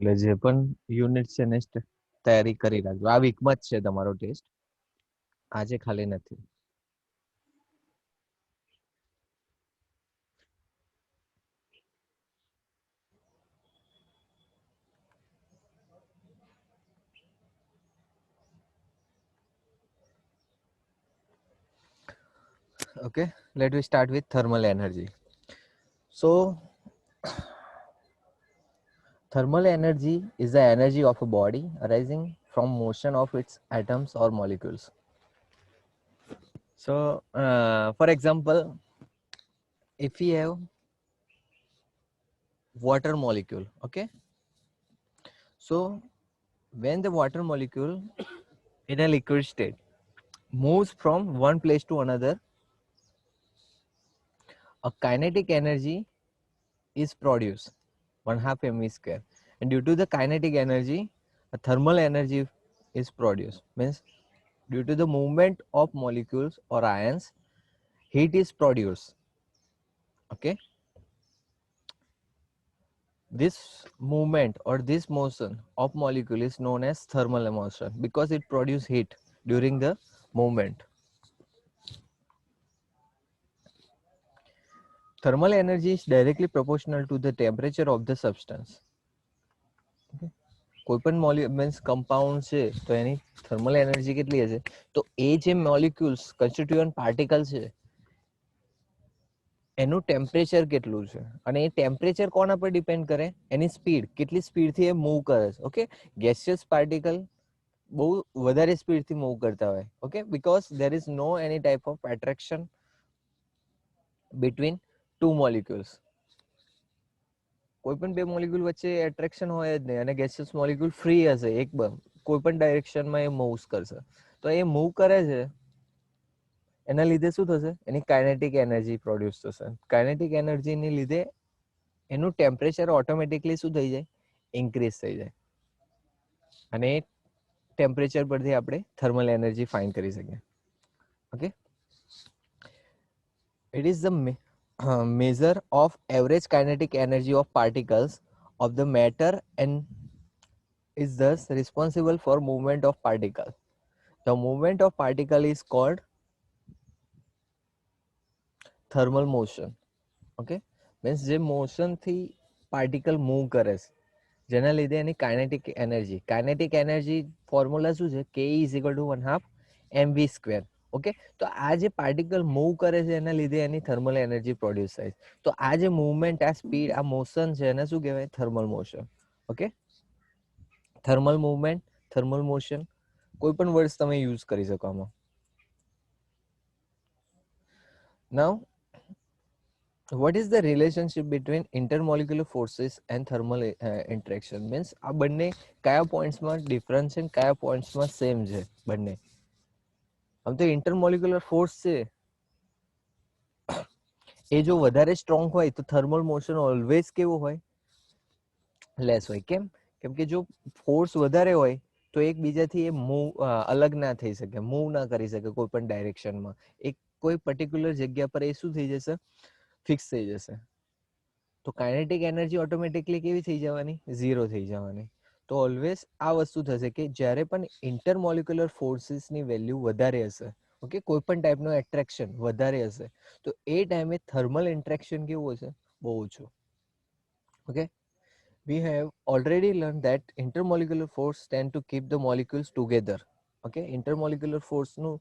એટલે જે પણ યુનિટ છે ને તૈયારી કરી રાખજો. આ વીકમાં જ છે તમારો ટેસ્ટ, આજે ખાલી નથી. Okay, let me start with thermal energy. So thermal energy is the energy of a body arising from motion of its atoms or molecules. So for example, if we have water molecule, okay, so when the water molecule in a liquid state moves from one place to another, a kinetic energy is produced, 1/2 mv square, and due to the kinetic energy a thermal energy is produced. Means due to the movement of molecules or ions, heat is produced. Okay, this movement or this motion of molecule is known as thermal motion because it produces heat during the movement. Thermal energy is directly proportional to the temperature of the substance. Okay. કોઈ પણ means compound છે તો એની thermal energy કેટલી હશે? તો એ જે molecules કન્સ્ટિટ્યુઅન્ટ particle છે એનું ટેમ્પરેચર કેટલું છે, અને એ ટેમ્પરેચર કોના પર ડિપેન્ડ કરે? એની સ્પીડ, કેટલી સ્પીડથી એ મૂવ કરે છે. ઓકે, ગેસિયસ પાર્ટિકલ બહુ વધારે સ્પીડથી મૂવ કરતા હોય. Okay, because there is no any type of attraction between two molecules. કોઈ પણ બે મોલિક્યુલ વચ્ચે એટ્રેક્શન હોય જ નહીં, અને ગેસિયસ મોલિક્યુલ ફ્રી હશે, એક કોઈ પણ ડાયરેક્શનમાં એ મૂવ્સ કરશે. તો એ મૂવ કરે છે એના લીધે શું થશે? એની કાઇનેટિક એનર્જી પ્રોડ્યુસ થશે. કાઇનેટિક એનર્જીની લીધે એનું ટેમ્પરેચર ઓટોમેટિકલી શું થઈ જાય? ઇન્ક્રીઝ થઈ જાય. અને એ ટેમ્પરેચર પરથી આપણે થર્મલ એનર્જી ફાઇન્ડ કરી શકીએ. Okay, it is the measure of average kinetic energy of particles of the matter and is thus responsible for movement of particle. The movement of particle is called thermal motion. Okay, means જે motion થી particle move કરે છે જેના લીધે એની kinetic energy formula શું છે? Ke is equal to 1/2 mv square. Okay, તો આ જે પાર્ટિકલ મૂવ કરે છે એના લીધે એની થર્મલ એનર્જી પ્રોડ્યુસ થાય છે. તો આ જે મૂવમેન્ટ, આ સ્પીડ, આ મોશન છે એને શું કહેવાય? Thermal motion. Okay, thermal movement, thermal motion, કોઈ પણ વર્ડ્સ તમે યુઝ કરી શકો આમાં. નાઉ what is the relationship between intermolecular forces and thermal interaction? means આ બંને કયા પોઈન્ટ્સમાં ડિફરન્સ છે, કયા પોઈન્ટ્સમાં સેમ છે બંને? આમ તો ઇન્ટરમોલિક્યુલર ફોર્સ છે એ જો વધારે સ્ટ્રોંગ હોય તો થર્મલ મોશન ઓલવેઝ કેવું હોય? લેસ હોય. કેમ? કેમ કે જો ફોર્સ વધારે હોય તો એકબીજાથી એ મૂવ અલગ ના થઈ શકે, મૂવ ના કરી શકે કોઈ પણ ડાયરેક્શનમાં. એક કોઈ પર્ટિક્યુલર જગ્યા પર એ શું થઈ જશે? ફિક્સ થઈ જશે. તો કાઇનેટિક એનર્જી ઓટોમેટિકલી કેવી થઈ જવાની? ઝીરો થઈ જવાની. તો ઓલવેઝ આ વસ્તુ થશે કે જ્યારે પણ ઇન્ટરમોલિક્યુલર ફોર્સીસની વેલ્યુ વધારે હશે, ઓકે, કોઈ પણ ટાઈપનું એટ્રેક્શન વધારે હશે, તો એ ટાઈમે થર્મલ ઇન્ટ્રેક્શન કેવું હશે? બહુ ઓછું. Okay, we have already learned that intermolecular force tend to keep the molecules together. Okay, intermolecular force નું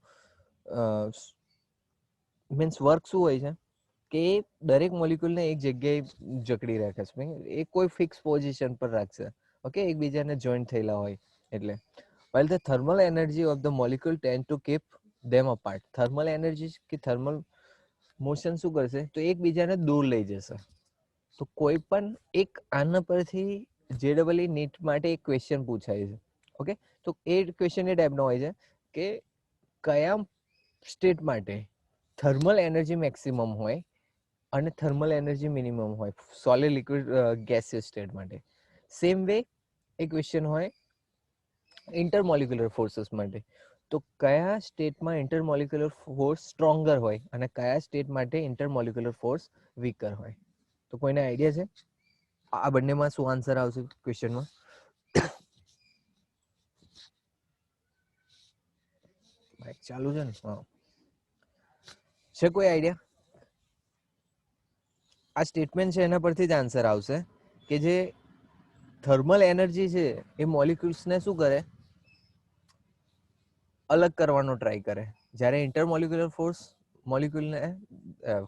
મીન્સ વર્ક શું હોય છે કે દરેક મોલિક્યુલને એક જગ્યાએ જકડી રાખે છે, એ કોઈ ફિક્સ પોઝિશન પર રાખશે. ઓકે, એકબીજાને જોઈન્ટ થયેલા હોય એટલે. while the thermal energy of the molecule tend to keep them apart. Thermal energy કે થર્મલ મોશન શું કરશે? તો એકબીજાને દૂર લઈ જશે. તો કોઈ પણ એક આના પરથી JEE નીટ માટે એક ક્વેશ્ચન પૂછાય છે. ઓકે, તો એ ક્વેશ્ચન એ ટાઈપનો હોય છે કે કયા સ્ટેટ માટે થર્મલ એનર્જી મેક્સિમમ હોય અને થર્મલ એનર્જી મિનિમમ હોય સોલિડ, લિક્વિડ, ગેસિયસ સ્ટેટ માટે. સેમ વે એ ક્વેશ્ચન હોય ઇન્ટરમોલિક્યુલર ફોર્સીસ માટે. તો કયા સ્ટેટમાં ઇન્ટરમોલિક્યુલર ફોર્સ સ્ટ્રોંગર હોય અને કયા સ્ટેટ માટે ઇન્ટરમોલિક્યુલર ફોર્સ વીકર હોય? તો કોઈને આઈડિયા છે આ બંનેમાં શું આન્સર આવશે ક્વેશ્ચનમાં? માઇક ચાલુ છે ને? હા, છે કોઈ આઈડિયા? આ સ્ટેટમેન્ટ છે એના પરથી જ આન્સર આવશે કે જે થર્મલ એનર્જી છે એ મોલિક્યુલ્સને શું કરે? અલગ કરવાનો ટ્રાય કરે. જ્યારે ઇન્ટરમોલિક્યુલર ફોર્સ મોલિક્યુલને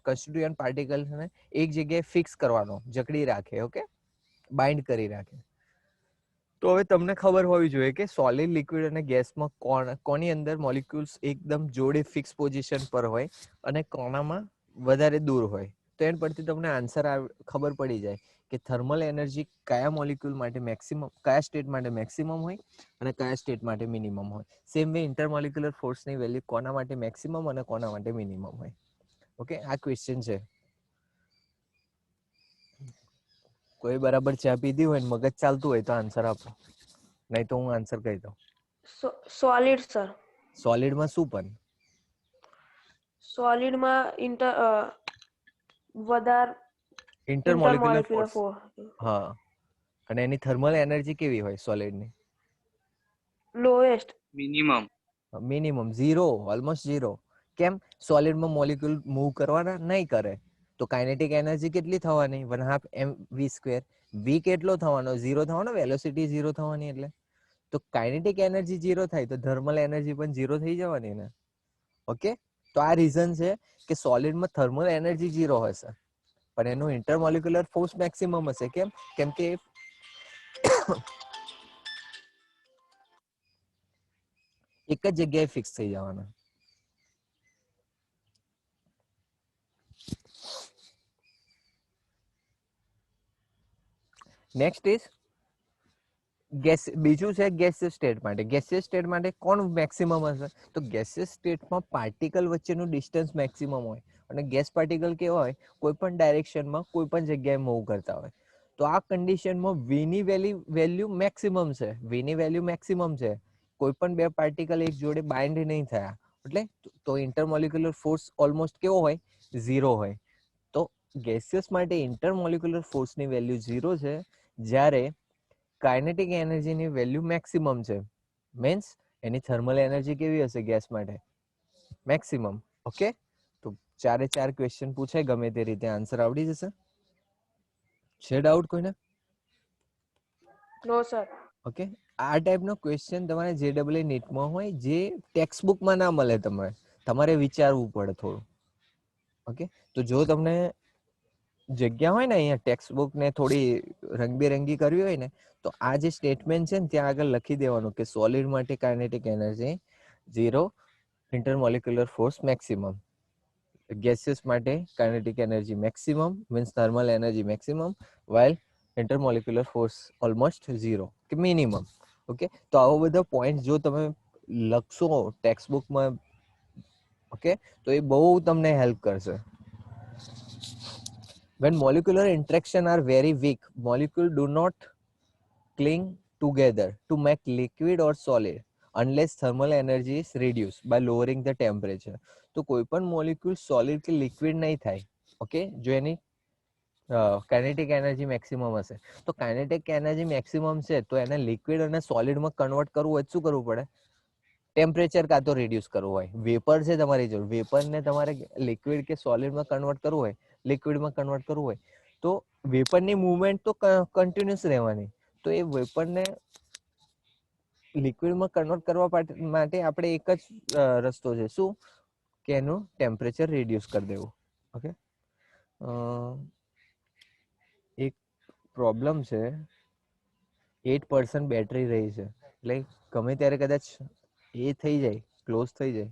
કન્સ્ટિટ્યુઅન્ટ પાર્ટિકલ્સને એક જગ્યાએ ફિક્સ કરવાનો, જકડી રાખે, ઓકે, બાઇન્ડ કરી રાખે. તો હવે તમને ખબર હોવી જોઈએ કે સોલિડ, લિક્વિડ અને ગેસમાં કોની અંદર મોલિક્યુલ્સ એકદમ જોડે ફિક્સ પોઝિશન પર હોય અને કોનામાં વધારે દૂર હોય. તો એના પરથી તમને આન્સર ખબર પડી જાય કે થર્મલ એનર્જી કયા મોલિક્યુલ માટે મેક્સિમમ, કયા સ્ટેટ માટે મેક્સિમમ હોય અને કયા સ્ટેટ માટે મિનિમમ હોય. સેમ વે ઇન્ટરમોલિક્યુલર ફોર્સની વેલ્યુ કોના માટે મેક્સિમમ અને કોના માટે મિનિમમ હોય. ઓકે, આ ક્વેશ્ચન છે. કોઈ બરાબર ચા પીધી હોય ને મગજ ચાલતું હોય તો આન્સર આપો, નહીં તો હું આન્સર કહી દઉં. Solid sir. સોલિડમાં શું પણ? સોલિડમાં વધારે ઇન્ટરમોલિક્યુલર ફોર્સ. ફોર્સ. હા, અને એની થર્મલ એનર્જી કેવી હોય સોલિડની? Lowest. Minimum, zero, almost zero. કેમ? સોલિડમાં મોલિક્યુલ મૂવ કરવાના નહીં કરે તો કાઇનેટિક એનર્જી કેટલી થવાની? 1/2 mv². વી કેટલો થવાનો? ઝીરો થવાનો, વેલોસિટી ઝીરો થવાની. એટલે તો કાઇનેટિક એનર્જી ઝીરો થાય તો થર્મલ એનર્જી પણ ઝીરો થઈ જવાની ને. ઓકે, તો આ રીઝન છે કે સોલિડમાં થર્મલ એનર્જી ઝીરો હશે પણ એનું ઇન્ટરમોલિક્યુલર ફોર્સ મેક્સિમમ હશે. કેમ? કેમ કે એક જ જગ્યાએ ફિક્સ થઈ જવાના. Next is gas. બીજું છે ગેસિયસ સ્ટેટ માટે. ગેસિયસ સ્ટેટ માટે કોણ મેક્સિમમ હશે? તો ગેસિયસ સ્ટેટમાં પાર્ટિકલ વચ્ચેનું ડિસ્ટન્સ મેક્સિમમ હોય અને ગેસ પાર્ટિકલ કેવા હોય? કોઈ પણ ડાયરેક્શનમાં કોઈ પણ જગ્યાએ મૂવ કરતા હોય. તો આ કન્ડિશનમાં વીની વેલ્યુ મેક્સિમમ છે. વીની વેલ્યુ મેક્સિમમ છે. કોઈ પણ બે પાર્ટિકલ એક જોડે બાઇન્ડ નહીં થયા એટલે તો ઇન્ટરમોલિક્યુલર ફોર્સ ઓલમોસ્ટ કેવો હોય? ઝીરો હોય. તો ગેસિયસ માટે ઇન્ટરમોલિક્યુલર ફોર્સની વેલ્યુ ઝીરો છે, જ્યારે કાઇનેટિક એનર્જીની વેલ્યુ મેક્સિમમ છે. મીન્સ એની થર્મલ એનર્જી કેવી હશે ગેસ માટે? મેક્સિમમ. ઓકે, તો 4 ક્વેશ્ચન પૂછાય ગમે તે રીતે આન્સર આવડી જશે. છે ડાઉટ કોઈને? નો સર. ઓકે, આ ટાઈપનો ક્વેશ્ચન તમારે JEE નીટમાં હોય જે ટેક્સ્ટ બુકમાં ના મળે. તમારે વિચારવું પડે થોડું. ઓકે, તો જો તમને જગ્યા હોય ને અહીંયા ટેક્સ્ટ બુક ને થોડી રંગબેરંગી કરવી હોય ને તો આ જે સ્ટેટમેન્ટ છે ને ત્યાં આગળ લખી દેવાનું કે સોલિડ માટે kinetic energy zero, intermolecular force maximum. Gaseous માટે kinetic energy maximum means thermal energy maximum, while intermolecular force almost zero કે મિનિમમ. ઓકે, તો આવો બધા પોઈન્ટ જો તમે લખશો ટેક્સ્ટ બુકમાં, ઓકે, તો એ બહુ તમને હેલ્પ કરશે. When molecular interaction are very weak, molecule do not cling together to make liquid or solid unless thermal energy is reduced by lowering the temperature. તો કોઈ પણ મોલિક્યુલ સોલિડ કે લિક્વિડ નહીં થાય, ઓકે, જો એની કાઇનેટિક એનર્જી મેક્સિમમ હશે. તો kinetic energy maximum છે તો એને લિક્વિડ અને સોલિડમાં કન્વર્ટ કરવું હોય શું કરવું પડે? ટેમ્પરેચર કાં તો રિડ્યુસ કરવું હોય. વેપર છે તમારી જોડે, વેપરને તમારે લિક્વિડ કે સોલિડમાં કન્વર્ટ કરવું હોય, લિક્વિડમાં કન્વર્ટ કરવું હોય તો વેપરની મૂવમેન્ટ તો કન્ટિન્યુઅસ રહેવાની. તો એ વેપરને લિક્વિડમાં કન્વર્ટ કરવા માટે આપણે એક જ રસ્તો છે. શું? કે એનું ટેમ્પરેચર રિડ્યુસ કરી દેવું. ઓકે, એક પ્રોબ્લેમ છે, 8% બેટરી રહી છે. એટલે ગમે ત્યારે કદાચ એ થઈ જાય, ક્લોઝ થઈ જાય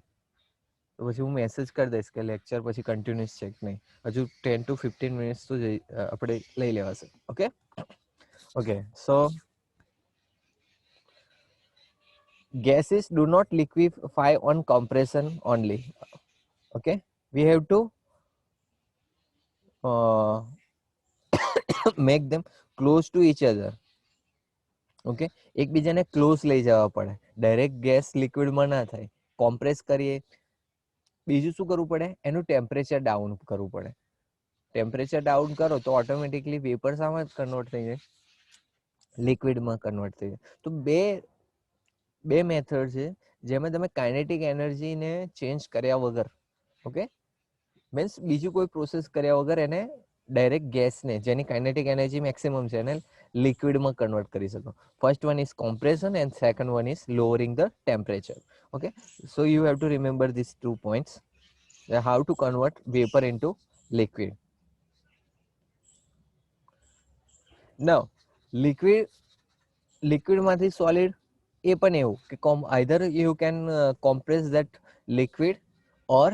તો પછી હું મેસેજ કરી દઈશ કે લેક્ચર પછી કન્ટિન્યુઅસ છે કે નહીં. હજુ 10 to 15 મિનિટ્સ તો આપણે લઈ લેવાશે. Okay okay, so gases do not liquefy on compression only. Okay, we have to make them close to each other. Okay, એકબીજાને ક્લોઝ લઈ જવા પડે. ડાયરેક્ટ ગેસ લિક્વિડમાં ના થાય. કોમ્પ્રેસ કરીએ, બીજું શું કરવું પડે, એનું ટેમ્પરેચર ડાઉન કરવું પડે. ટેમ્પરેચર ડાઉન કરો તો ઓટોમેટિકલી વેપર શામાં કન્વર્ટ થઈ જાય, લિક્વિડમાં કન્વર્ટ થઈ જાય. તો બે મેથડ છે જેમાં તમે કાઇનેટિક એનર્જીને ચેન્જ કર્યા વગર, ઓકે, મીન્સ બીજું કોઈ પ્રોસેસ કર્યા વગર એને ડાયરેક્ટ ગેસને, જેની કાઇનેટિક એનર્જી મેક્સિમમ છે, એને લિક્વિડમાં કન્વર્ટ કરી શકો. First one is compression and second one is lowering the temperature. Okay, so you have to remember these 2 points, how to convert vapor into liquid. Now liquid માંથી solid, એ પણ એવું કે either you can compress that liquid or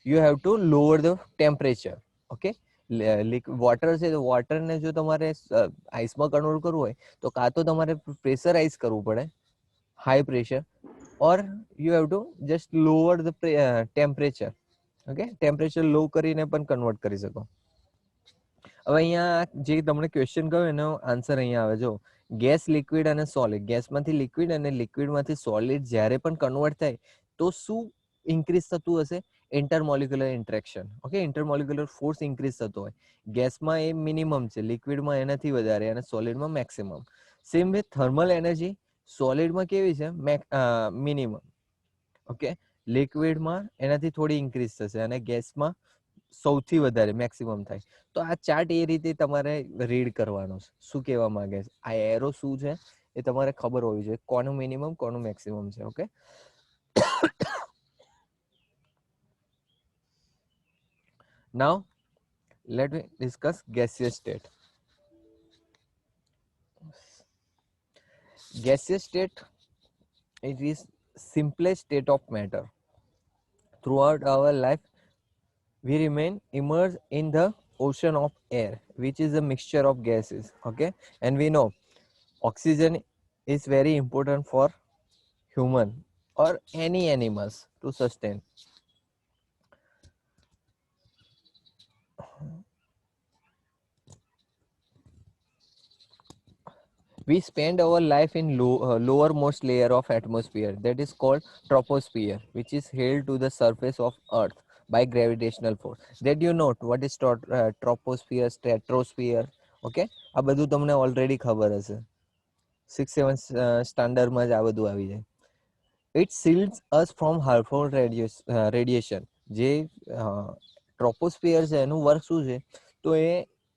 you have to lower the temperature. Okay, water છે તો વોટરને જો તમારે આઈસમાં convert કરવું હોય તો કાં તો તમારે પ્રેશરાઇઝ કરવું પડે, high pressure, or you have to just lower the temperature. Okay, temperature low કરીને પણ કન્વર્ટ કરી શકો. હવે અહીંયા જે તમને ક્વેશ્ચન કહ્યું એનો આન્સર અહીંયા આવે, જો ગેસ, લિક્વિડ અને સોલિડ, ગેસમાંથી લિક્વિડ અને લિક્વિડમાંથી સોલિડ જ્યારે પણ કન્વર્ટ થાય તો શું ઇન્ક્રીઝ થતું હશે, ઇન્ટરમોલિક્યુલર ઇન્ટરેક્શન. ઓકે, ઇન્ટરમોલિક્યુલર ફોર્સ ઇન્ક્રીઝ થતો હોય. ગેસમાં એ મિનિમમ છે, લિક્વિડમાં એનાથી વધારે અને સોલિડમાં maximum. Same with thermal energy, સોલિડમાં કેવી છે, મિનિમમ. ઓકે, લિક્વિડમાં એનાથી થોડી ઇન્ક્રીઝ થશે અને ગેસમાં સૌથી વધારે મેક્સિમમ થાય. તો આ ચાર્ટ એ રીતે તમારે રીડ કરવાનો છે, શું કહેવા માંગે છે, આ એરો શું છે એ તમારે ખબર હોવી જોઈએ, કોનું મિનિમમ કોનું મેક્સિમમ છે. Okay, now let me discuss gaseous state. Gaseous state, it is simplest state of matter. Throughout our life we remain immersed in the ocean of air, which is a mixture of gases. Okay, and we know oxygen is very important for human or any animals to sustain. We spend our life in lowermost layer of atmosphere, that is called troposphere, which is held to the surface of earth by gravitational force. That you know what is troposphere, stratosphere. Okay, આ બધું તમને already ખબર હશે, 6-7 સ્ટાન્ડર્ડમાં જ આ બધું આવી જાય. It shields us from harmful radiation. જે ટ્રોપોસ્ફિયર છે એનું વર્ક શું છે, તો એ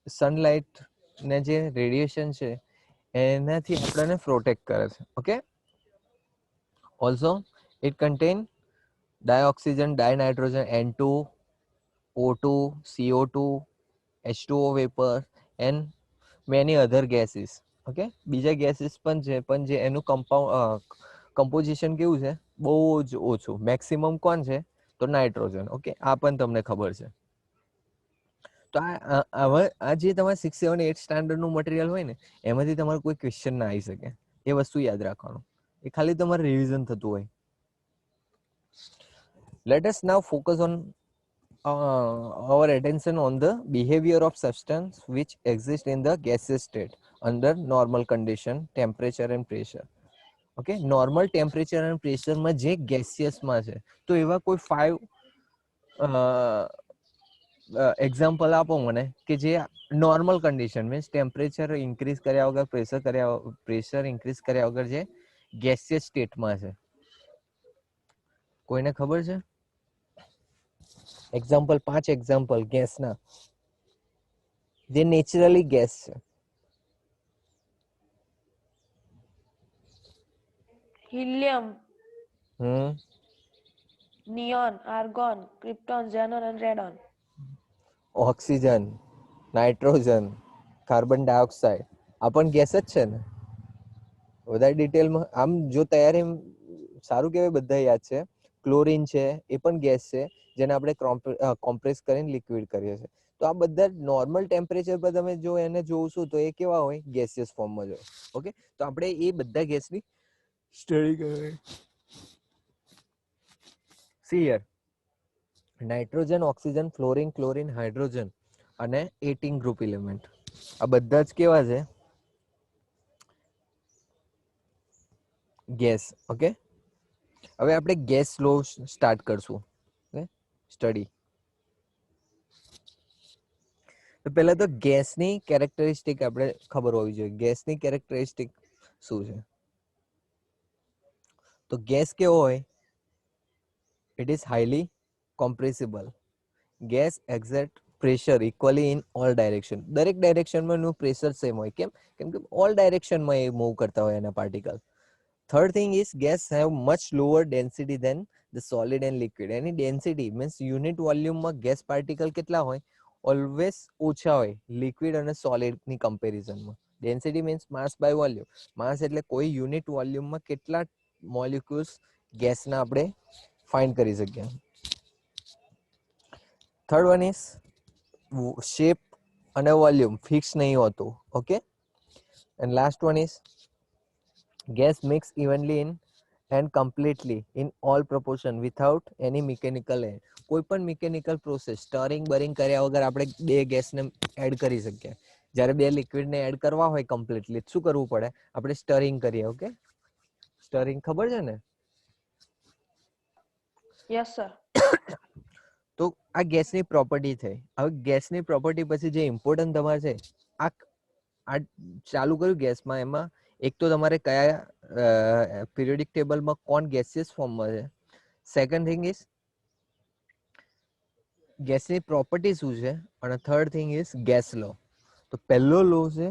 સનલાઇટ ને જે રેડિયેશન છે એનાથી આપણને પ્રોટેક્ટ કરે છે. Okay, also it contain dioxygen, dinitrogen, N2, O2, CO2, H2O vapour and many other gases. Okay, બીજા ગેસીસ પણ છે, પણ જે એનું કમ્પોઝિશન કેવું છે, બહુ જ ઓછું. મેક્સિમમ કોણ છે, તો નાઇટ્રોજન. ઓકે, આ પણ તમને ખબર છે. તો આ જે તમારે 6, 7, 8 સ્ટાન્ડર્ડનું મટીરિયલ હોય ને એમાંથી તમારે કોઈ ક્વેશ્ચન ના આવી શકે, એ વસ્તુ યાદ રાખવાનું, એ ખાલી તમારે રિવિઝન થતું હોય. Let us now focus on our attention on the behavior of substance which exist in the gaseous state under normal condition, temperature and pressure. Okay, normal temperature અને પ્રેશરમાં જે ગેસિયસમાં છે, તો એવા કોઈ 5 એક્ઝામ્પલ આપો મને કે જે normal condition means temperature increase કર્યા વગર, પ્રેશર ઇન્ક્રીઝ કર્યા વગર જે ગેસિયસ સ્ટેટમાં છે. કોઈને ખબર છે? એક્ઝામ્પલ 5 એક્ઝામ્પલ ગેસના જે નેચરલી ગેસ છે. Helium, hmm neon, argon, krypton, xenon and radon. Oxygen, nitrogen, carbon dioxide, આ પણ ગેસ જ છે ને. વધારે ડિટેલમાં આમ જો તૈયારી સારું કહેવાય, બધા યાદ છે. ક્લોરીન છે, એ પણ ગેસ છે જેને આપણે કોમ્પ્રેસ કરીને લિક્વિડ કરીએ છીએ. તો આ બધા નોર્મલ ટેમ્પરેચર પર તમે જો એને જોશો તો એ કેવા હોય, ગેસિયસ ફોર્મમાં જ હોય. ઓકે, તો આપણે એ બધા ગેસની સ્ટડી કરવી. C here, nitrogen, oxygen, fluorine, chlorine, hydrogen અને 18 ગ્રુપ એલિમેન્ટ, આ બધા જ કેવા છે, ગેસ. ઓકે, હવે આપણે ગેસ લો સ્ટાર્ટ કરશું સ્ટડી. તો પહેલા તો ગેસની કેરેક્ટરિસ્ટિક આપણે ખબર હોવી જોઈએ. ગેસની કેરેક્ટરિસ્ટિક શું છે? તો ગેસ કેવો હોય? It is highly compressible. Gas exert pressure equally in all direction. દરેક ડાયરેક્શનમાં એનું પ્રેશર સેમ હોય. કેમ? કેમ કે ઓલ ડાયરેક્શનમાં એ મૂવ કરતા હોય એના particle. Third thing is gas have much lower density than the solid and liquid. એની ડેન્સિટી મીન્સ યુનિટ વોલ્યુમમાં ગેસ પાર્ટિકલ કેટલા હોય? ઓલવેઝ ઓછા હોય લિક્વિડ અને સોલિડની કમ્પેરિઝનમાં. Density means mass by volume. Mass એટલે કોઈ યુનિટ વોલ્યુમમાં કેટલા મોલિક્યુલ્સ ગેસના આપણે ફાઇન્ડ કરી શકીએ. થર્ડ વન ઇઝ શેપ અને વોલ્યુમ ફિક્સ નહીં હોતું. Okay. And last one is gas mix evenly in and completely in all proportion without any mechanical aid. કોઈ પણ મિકેનિકલ પ્રોસેસ સ્ટરિંગ બરિંગ કર્યા વગર આપણે બે ગેસને એડ કરી શકીએ. જ્યારે બે લિક્વિડને એડ કરવા હોય કમ્પ્લીટલી શું કરવું પડે? આપણે સ્ટરિંગ કરીએ. ઓકે, સ્ટરિંગ ખબર છે ને? Yes sir. તો આ ગેસની પ્રોપર્ટી થઈ. હવે ગેસની પ્રોપર્ટી પછી જે ઇમ્પોર્ટન્ટ તમારે છે આ ચાલુ કર્યું ગેસમાં, એમાં એક તો તમારે કયા પિરિયોડિક ટેબલમાં કોણ ગેસિયસ ફોર્મમાં છે. સેકન્ડ થિંગ ઇઝ ગેસની પ્રોપર્ટી શું છે, અને થર્ડ થિંગ ઇઝ ગેસ લો. તો પહેલો લો છે